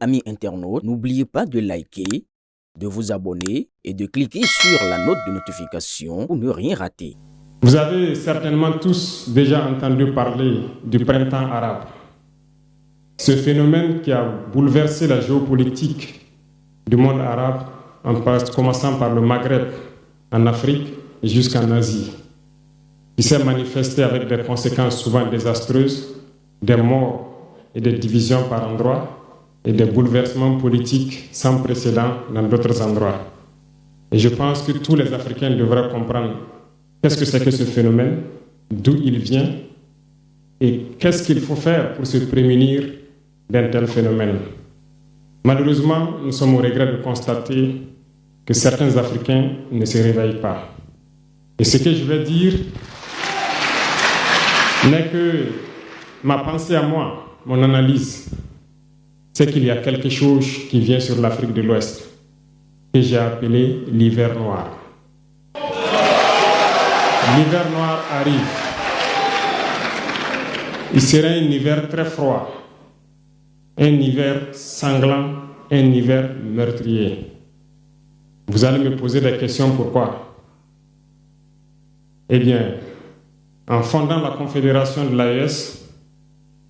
Amis internautes, n'oubliez pas de liker, de vous abonner et de cliquer sur la note de notification pour ne rien rater. Vous avez certainement tous déjà entendu parler du printemps arabe. Ce phénomène qui a bouleversé la géopolitique du monde arabe, en commençant par le Maghreb, en Afrique et jusqu'en Asie, qui s'est manifesté avec des conséquences souvent désastreuses, des morts et des divisions par endroits, et des bouleversements politiques sans précédent dans d'autres endroits. Et je pense que tous les Africains devraient comprendre qu'est-ce que c'est que ce phénomène, d'où il vient, et qu'est-ce qu'il faut faire pour se prémunir d'un tel phénomène. Malheureusement, nous sommes au regret de constater que certains Africains ne se réveillent pas. Et ce que je vais dire n'est que ma pensée à moi, mon analyse, c'est qu'il y a quelque chose qui vient sur l'Afrique de l'Ouest, que j'ai appelé l'hiver noir. L'hiver noir arrive. Il sera un hiver très froid, un hiver sanglant, un hiver meurtrier. Vous allez me poser des questions, pourquoi? Eh bien, en fondant la Confédération de l'AES,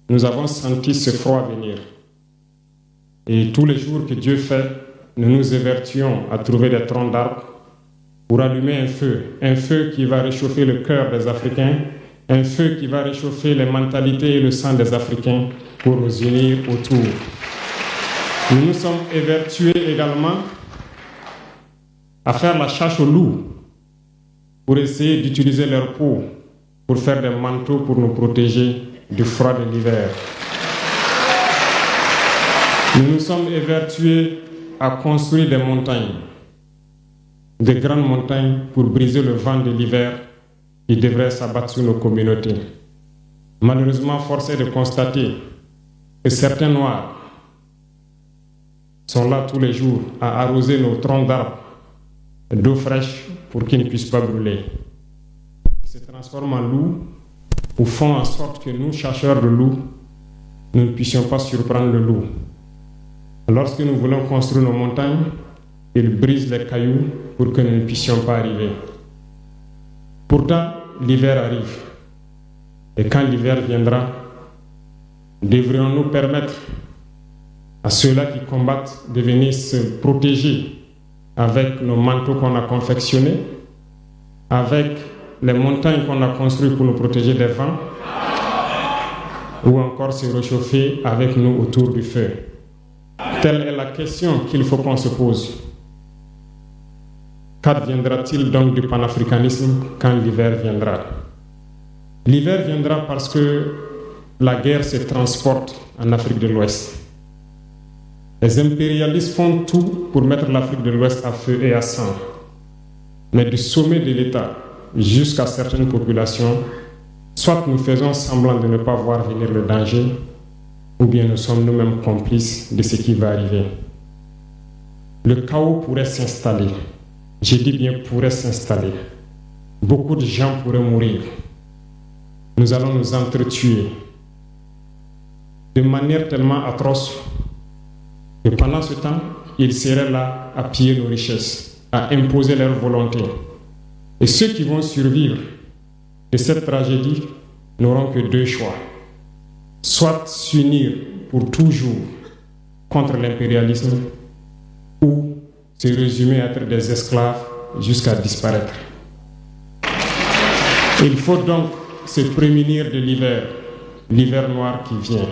nous avons senti ce froid venir. Et tous les jours que Dieu fait, nous nous évertuons à trouver des troncs d'arbres pour allumer un feu qui va réchauffer le cœur des Africains, un feu qui va réchauffer les mentalités et le sang des Africains pour nous unir autour. Nous nous sommes évertués également à faire la chasse aux loups pour essayer d'utiliser leur peau pour faire des manteaux pour nous protéger du froid de l'hiver. Nous nous sommes évertués à construire des montagnes, de grandes montagnes pour briser le vent de l'hiver qui devrait s'abattre sur nos communautés. Malheureusement, force est de constater que certains Noirs sont là tous les jours à arroser nos troncs d'arbres d'eau fraîche pour qu'ils ne puissent pas brûler. Ils se transforment en loups ou font en sorte que nous, chasseurs de loups, nous ne puissions pas surprendre le loup. Lorsque nous voulons construire nos montagnes, ils brisent les cailloux pour que nous ne puissions pas arriver. Pourtant, l'hiver arrive. Et quand l'hiver viendra, devrions-nous permettre à ceux-là qui combattent de venir se protéger avec nos manteaux qu'on a confectionnés, avec les montagnes qu'on a construites pour nous protéger des vents, ou encore se réchauffer avec nous autour du feu. Telle est la question qu'il faut qu'on se pose. Qu'adviendra-t-il donc du panafricanisme quand l'hiver viendra? L'hiver viendra parce que la guerre se transporte en Afrique de l'Ouest. Les impérialistes font tout pour mettre l'Afrique de l'Ouest à feu et à sang. Mais du sommet de l'État jusqu'à certaines populations, soit nous faisons semblant de ne pas voir venir le danger, ou bien nous sommes nous-mêmes complices de ce qui va arriver. Le chaos pourrait s'installer. Je dis bien pourrait s'installer. Beaucoup de gens pourraient mourir. Nous allons nous entretuer de manière tellement atroce que pendant ce temps, ils seraient là à piller nos richesses, à imposer leur volonté. Et ceux qui vont survivre de cette tragédie n'auront que deux choix. Soit s'unir pour toujours contre l'impérialisme ou se résumer à être des esclaves jusqu'à disparaître. Il faut donc se prémunir de l'hiver noir qui vient.